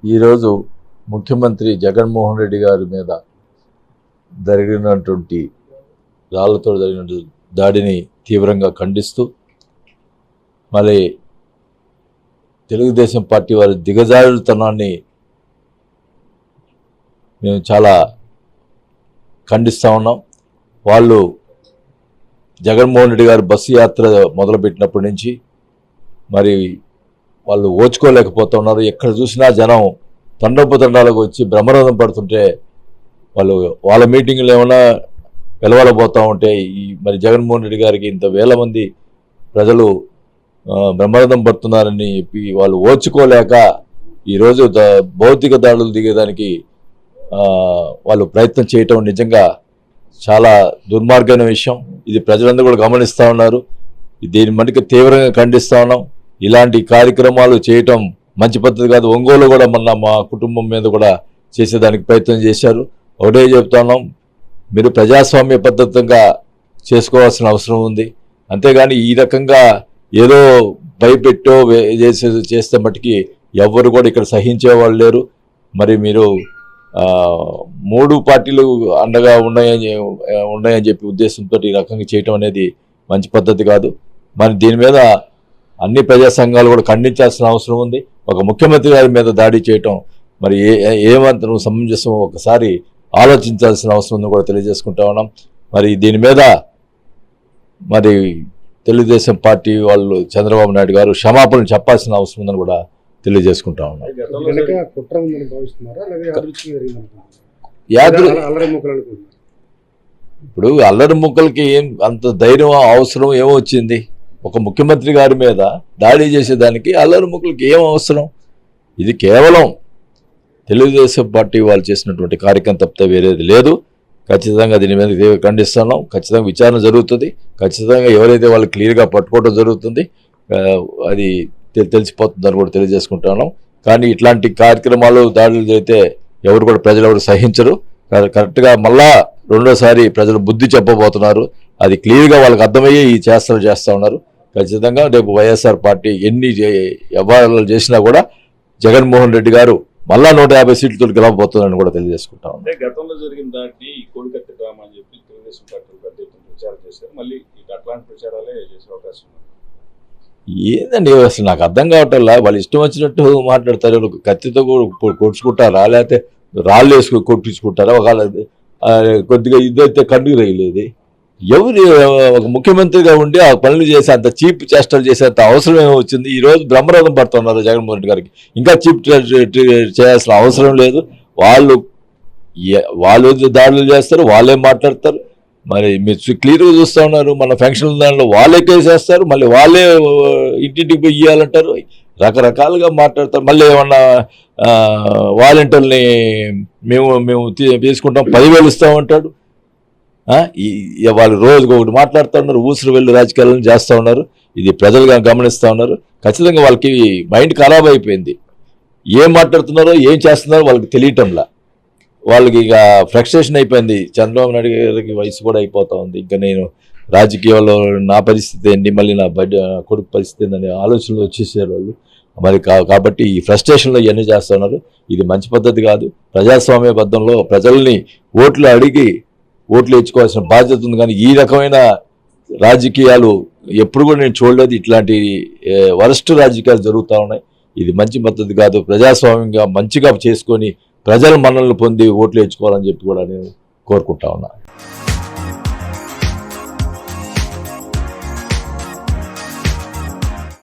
ఈరోజు ముఖ్యమంత్రి జగన్మోహన్ రెడ్డి గారి మీద జరిగినటువంటి రాళ్లతో జరిగిన దాడిని తీవ్రంగా ఖండిస్తూ మరి తెలుగుదేశం పార్టీ వారి దిగజారుతనాన్ని మేము చాలా ఖండిస్తూ ఉన్నాం. వాళ్ళు జగన్మోహన్ రెడ్డి గారు బస్సు యాత్ర మొదలుపెట్టినప్పటి నుంచి మరి వాళ్ళు ఓచుకోలేకపోతున్నారు. ఎక్కడ చూసినా జనం తండోపతండాలకు వచ్చి బ్రహ్మరథం పడుతుంటే వాళ్ళ మీటింగులు ఏమైనా వెలవలబోతూ ఉంటే మరి జగన్మోహన్ రెడ్డి గారికి ఇంత వేల మంది ప్రజలు బ్రహ్మరథం పడుతున్నారని చెప్పి వాళ్ళు ఓచుకోలేక ఈరోజు భౌతిక దాడులు దిగేదానికి వాళ్ళు ప్రయత్నం చేయటం నిజంగా చాలా దుర్మార్గమైన విషయం. ఇది ప్రజలందరూ కూడా గమనిస్తూ ఉన్నారు. దీని మనకి తీవ్రంగా ఖండిస్తూ ఉన్నాం. ఇలాంటి కార్యక్రమాలు చేయటం మంచి పద్ధతి కాదు. ఒంగోలు కూడా మొన్న మా కుటుంబం మీద కూడా చేసేదానికి ప్రయత్నం చేశారు. ఒకటే చెప్తున్నాం, మీరు ప్రజాస్వామ్య పద్ధతిగా చేసుకోవాల్సిన అవసరం ఉంది. అంతేగాని ఈ రకంగా ఏదో భయపెట్టో చేస్తే మట్టుకి ఎవ్వరు కూడా ఇక్కడ సహించేవాళ్ళు లేరు. మరి మీరు 3 పార్టీలు అండగా ఉన్నాయని చెప్పి ఉద్దేశంతో ఈ రకంగా చేయటం అనేది మంచి పద్ధతి కాదు. మరి దీని మీద అన్ని ప్రజా సంఘాలు కూడా ఖండించాల్సిన అవసరం ఉంది. ఒక ముఖ్యమంత్రి గారి మీద దాడి చేయటం మరి ఏమంతరం సమంజసం ఒకసారి ఆలోచించాల్సిన అవసరం ఉందని కూడా తెలియజేసుకుంటా ఉన్నాం. మరి దీని మీద మరి తెలుగుదేశం పార్టీ వాళ్ళు చంద్రబాబు నాయుడు గారు క్షమాపణలు చెప్పాల్సిన అవసరం ఉందని కూడా తెలియజేసుకుంటా ఉన్నాం. ఇప్పుడు అల్లరి ముక్కలకి ఏం అంత ధైర్యం అవసరం ఏమొచ్చింది? ఒక ముఖ్యమంత్రి గారి మీద దాడి చేసేదానికి అల్లరి ముక్కలకి ఏం అవసరం? ఇది కేవలం తెలుగుదేశం పార్టీ వాళ్ళు చేసినటువంటి కార్యక్రమం తప్పితే వేరేది లేదు. ఖచ్చితంగా దీని మీద ఖండిస్తున్నాం. ఖచ్చితంగా విచారణ జరుగుతుంది. ఖచ్చితంగా ఎవరైతే వాళ్ళు క్లియర్గా పట్టుకోవడం జరుగుతుంది, అది తెలిసిపోతుందని కూడా తెలియజేసుకుంటున్నాం. కానీ ఇట్లాంటి కార్యక్రమాలు దాడులు చేస్తే ఎవరు కూడా ప్రజలు ఎవరు సహించరు. కరెక్ట్గా మళ్ళా రెండోసారి ప్రజలు బుద్ధి చెప్పబోతున్నారు. అది క్లియర్గా వాళ్ళకి అర్థమయ్యి ఈ చేష్టలు చేస్తూ ఉన్నారు. ఖచ్చితంగా రేపు వైఎస్ఆర్ పార్టీ ఎన్ని వ్యవహారాలు చేసినా కూడా జగన్మోహన్ రెడ్డి గారు మళ్ళా 150 సీట్లతో గెలవబోతుందని కూడా తెలియజేసుకుంటాం. అంటే గతంలో జరిగిన దాన్ని కోడికత్తి డ్రామా అని చెప్పి తెలుగుదేశం పార్టీ ప్రచారం చేశారు. మళ్ళీ అట్లాంటి ప్రచారాలే చేసే అవకాశం ఉంది. ఏందండి అసలు నాకు అర్థం కావట్లా. వాళ్ళు ఇష్టం వచ్చినట్టు మాట్లాడతారు. కత్తితో కొట్టుకుంటారా, లేకపోతే రాళ్ళు వేసుకొని కొట్టించుకుంటారా? ఒకవేళ కొద్దిగా ఇదైతే కన్ను రైలేదు. ఎవరు ఒక ముఖ్యమంత్రిగా ఉండి ఆ పనులు చేసి అంత చీప్ చేష్టలు చేసేంత అవసరం ఏమొచ్చింది? ఈరోజు బ్రహ్మరథం పడుతున్నారు జగన్మోహన్ రెడ్డి గారికి. ఇంకా చీప్ చేయాల్సిన అవసరం లేదు. వాళ్ళు దాడులు చేస్తారు, వాళ్ళే మాట్లాడతారు. మరి మీరు క్లియర్గా చూస్తూ ఉన్నారు. మన ఫంక్షన్ దానిలో వాళ్ళే కేసేస్తారు, మళ్ళీ వాళ్ళే ఇంటింటికి పోయి ఇవ్వాలంటారు, రకరకాలుగా మాట్లాడతారు. మళ్ళీ ఏమన్నా వాలంటీర్ని మేము తీసుకుంటాం 10,000 ఇస్తామంటాడు. వాళ్ళు రోజుకు ఒకటి మాట్లాడుతూ ఉన్నారు. ఊసురు వెళ్ళి రాజకీయాలను చేస్తూ ఉన్నారు. ఇది ప్రజలుగా గమనిస్తూ ఉన్నారు. ఖచ్చితంగా వాళ్ళకి మైండ్ ఖరాబ్ అయిపోయింది. ఏం మాట్లాడుతున్నారో ఏం చేస్తున్నారో వాళ్ళకి తెలియటంలా. వాళ్ళకి ఇక ఫ్రస్ట్రేషన్ అయిపోయింది. చంద్రబాబు నాయుడు గారికి వయసు కూడా అయిపోతూ ఉంది. ఇంకా నేను రాజకీయాల్లో నా పరిస్థితి ఏంటి, మళ్ళీ నా కొడుకు పరిస్థితి ఏంటనే ఆలోచనలు వచ్చేసారు వాళ్ళు. మరి కాబట్టి ఈ ఫ్రస్ట్రేషన్లో ఇవన్నీ చేస్తున్నారు. ఇది మంచి పద్ధతి కాదు. ప్రజాస్వామ్య బద్ధంలో ప్రజల్ని ఓట్లు అడిగి ఓట్లు ఇచ్చుకోవాల్సిన బాధ్యత ఉంది. కానీ ఈ రకమైన రాజకీయాలు ఎప్పుడు కూడా నేను చూడలేదు. ఇట్లాంటి వరస్ట్ రాజకీయాలు జరుగుతూ ఉన్నాయి. ఇది మంచి పద్ధతి కాదు. ప్రజాస్వామ్యంగా మంచిగా చేసుకొని ప్రజల మన్ననలు పొంది ఓట్లు ఇచ్చుకోవాలని చెప్పి కూడా నేను కోరుకుంటా ఉన్నా.